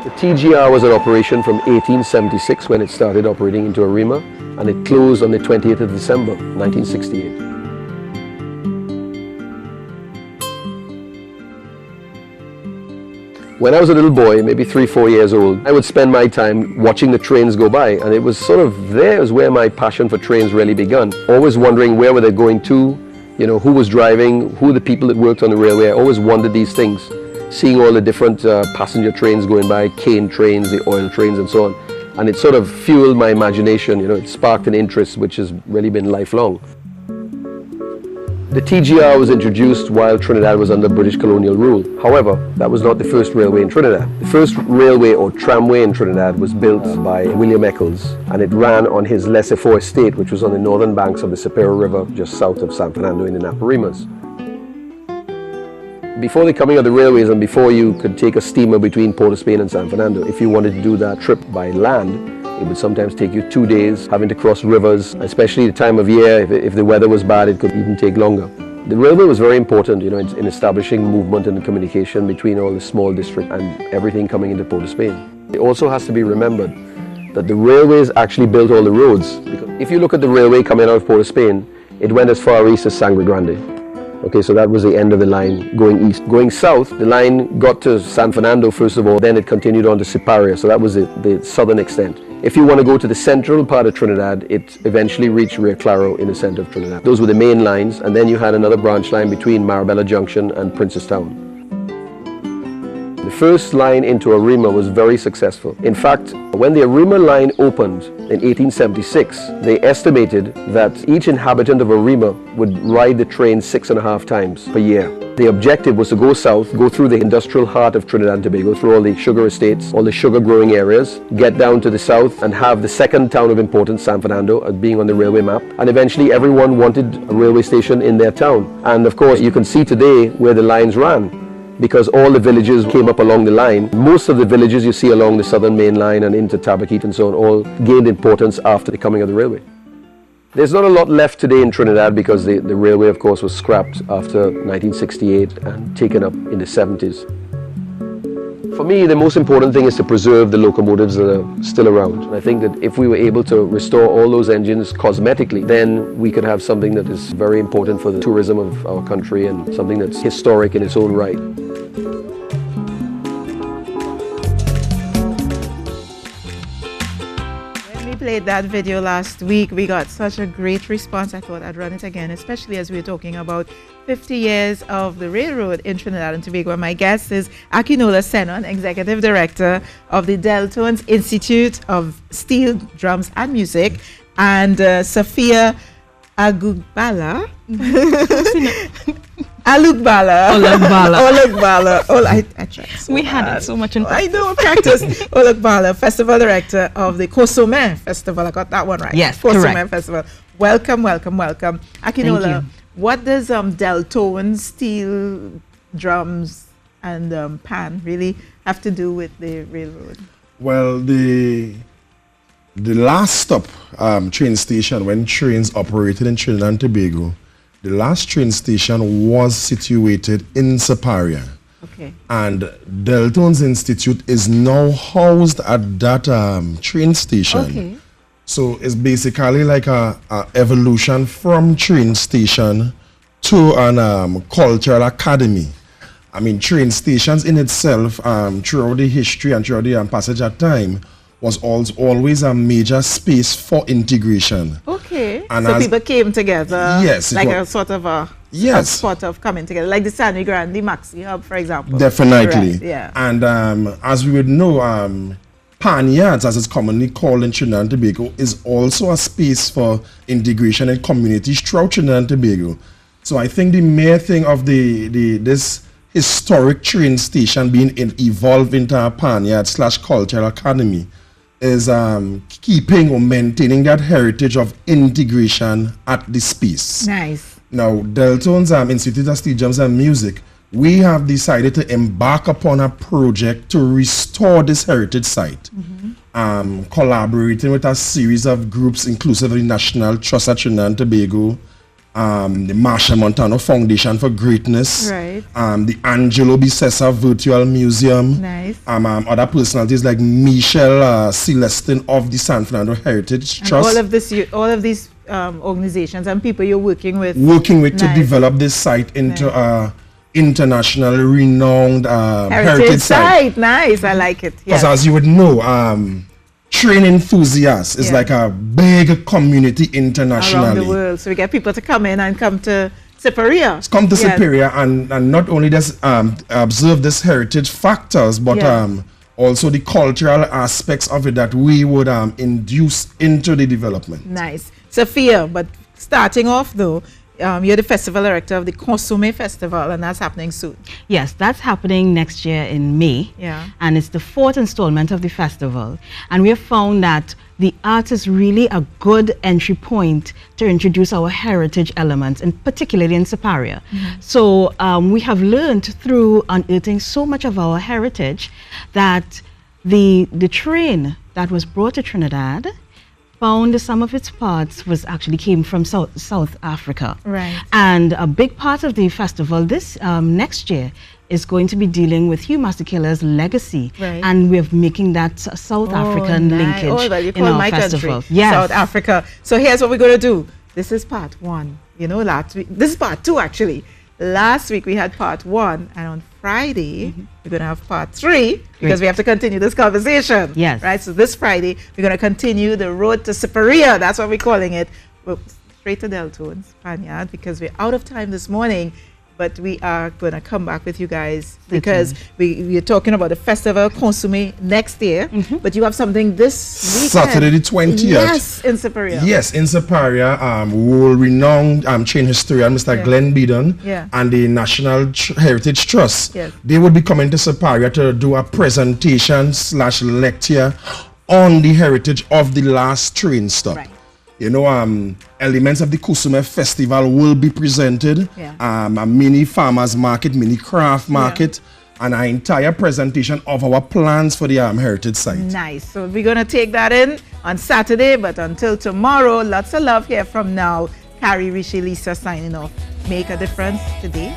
The TGR was in operation from 1876 when it started operating into Arima, and it closed on the 28th of December, 1968. When I was a little boy, maybe 3-4 years old, I would spend my time watching the trains go by, and it was sort of there is where my passion for trains really begun. Always wondering where were they going to, you know, who was driving, who were the people that worked on the railway. I always wondered these things, seeing all the different passenger trains going by, cane trains, the oil trains and so on. And it sort of fueled my imagination, you know, it sparked an interest which has really been lifelong. The TGR was introduced while Trinidad was under British colonial rule. However, that was not the first railway in Trinidad. The first railway or tramway in Trinidad was built by William Eccles, and it ran on his laissez-faire estate, which was on the northern banks of the Sapero River, just south of San Fernando in the Naparimas. Before the coming of the railways and before you could take a steamer between Port of Spain and San Fernando, if you wanted to do that trip by land, it would sometimes take you 2 days, having to cross rivers, especially the time of year. If the weather was bad, it could even take longer. The railway was very important, you know, in establishing movement and communication between all the small districts and everything coming into Port of Spain. It also has to be remembered that the railways actually built all the roads. Because if you look at the railway coming out of Port of Spain, it went as far east as Sangre Grande. Okay, so that was the end of the line going east. Going south, the line got to San Fernando first of all, then it continued on to Siparia, so that was the southern extent. If you want to go to the central part of Trinidad, it eventually reached Rio Claro in the center of Trinidad. Those were the main lines, and then you had another branch line between Marabella Junction and Princestown. The first line into Arima was very successful. In fact, when the Arima line opened in 1876, they estimated that each inhabitant of Arima would ride the train 6.5 times per year. The objective was to go south, go through the industrial heart of Trinidad and Tobago, through all the sugar estates, all the sugar growing areas, get down to the south and have the second town of importance, San Fernando, as being on the railway map. And eventually everyone wanted a railway station in their town. And of course you can see today where the lines ran, because all the villages came up along the line. Most of the villages you see along the southern main line and into Tabaquite and so on all gained importance after the coming of the railway. There's not a lot left today in Trinidad because the railway of course was scrapped after 1968 and taken up in the 70s. For me, the most important thing is to preserve the locomotives that are still around. And I think that if we were able to restore all those engines cosmetically, then we could have something that is very important for the tourism of our country and something that's historic in its own right. Played that video last week. We got such a great response. I thought I'd run it again, especially as we're talking about 50 years of the railroad in Trinidad and Tobago. My guest is Akinola Senon, Executive Director of the Deltones Institute of Steel, Drums and Music, and Sophia Alugbala. I tried so we had it so much in practice. I know, practice. Alugbala, Festival Director of the Kosome Festival. I got that one right. Yes, Kosome correct. Festival. Welcome, welcome, welcome. Akinola, what does Deltones, steel, drums, and pan really have to do with the railroad? Well, the last stop train station when trains operated in Trinidad and Tobago, the last train station was situated in Siparia. Okay. And Deltones Institute is now housed at that train station. Okay. So it's basically like a evolution from train station to an cultural academy. I mean, train stations in itself, throughout the history and throughout the passage of time, was always a major space for integration. Okay. And so people came together. Yes. Like a sort of a spot of coming together, like the San Grande, the Maxi Hub, for example. Definitely. Correct, yeah. And as we would know, pan yards, as it's commonly called in Trinidad and Tobago, is also a space for integration in communities throughout Trinidad and Tobago. So I think the main thing of this historic train station being evolved into a pan yard / cultural academy is keeping or maintaining that heritage of integration at the space. Nice. Now, Deltones Institute of Steel, Drums and Music, we have decided to embark upon a project to restore this heritage site, collaborating with a series of groups, inclusive of the National Trust of Trinidad and Tobago, the Marsha Montano Foundation for Greatness, Right. The Angelo Bisesa Virtual Museum, Nice. Other personalities like Michelle Celestin of the San Fernando Heritage And Trust, all of these organizations and people you're working with. to Nice. develop this site into international renowned Heritage site. Nice. I like it. Because Yes. as you would know, train enthusiasts is Yeah. like a big community internationally. Around the world. So we get people to come in and come to Siparia. Come to Yes. Superior and not only just observe this heritage factors, but Yeah. also the cultural aspects of it that we would induce into the development. Nice. Sophia, but starting off though, you're the festival director of the Consomme Festival, and that's happening soon. Yes, that's happening next year in May. Yeah. And it's the 4th installment of the festival. And we have found that the art is really a good entry point to introduce our heritage elements, and particularly in Siparia. So we have learned through unearthing so much of our heritage that the train that was brought to Trinidad found some of its parts came from South Africa. Right. And a big part of the festival this next year is going to be dealing with Hugh Masekela's legacy. Right. And we're making that South African nice. linkage Oh, well, you in call our my festival. country Yes. South Africa. So here's what we're going to do. This is part 1. You know, last week, this is part 2 actually. Last week we had part 1, and on Friday we're going to have part 3 because we have to continue this conversation. Yes. Right. So this Friday we're going to continue the road to Siparia. That's what we're calling it. We're straight to Deltones, Spaniard, because we're out of time this morning. But we are going to come back with you guys because we're talking about the festival Consomme next year. But you have something this weekend. Saturday the 20th. Yes, in Siparia. Yes, in Siparia, world-renowned chain historian Mr. Yeah. Glenn Beadon Yeah. and the National Heritage Trust. Yes. They will be coming to Siparia to do a presentation / lecture on the heritage of the last train stop. Right. You know, elements of the Consomme Festival will be presented. Yeah. A mini farmers market, mini craft market, and an entire presentation of our plans for the heritage site. Nice. So we're going to take that in on Saturday. But until tomorrow, lots of love here from now. Carrie Rishi Lisa signing off. Make a difference today.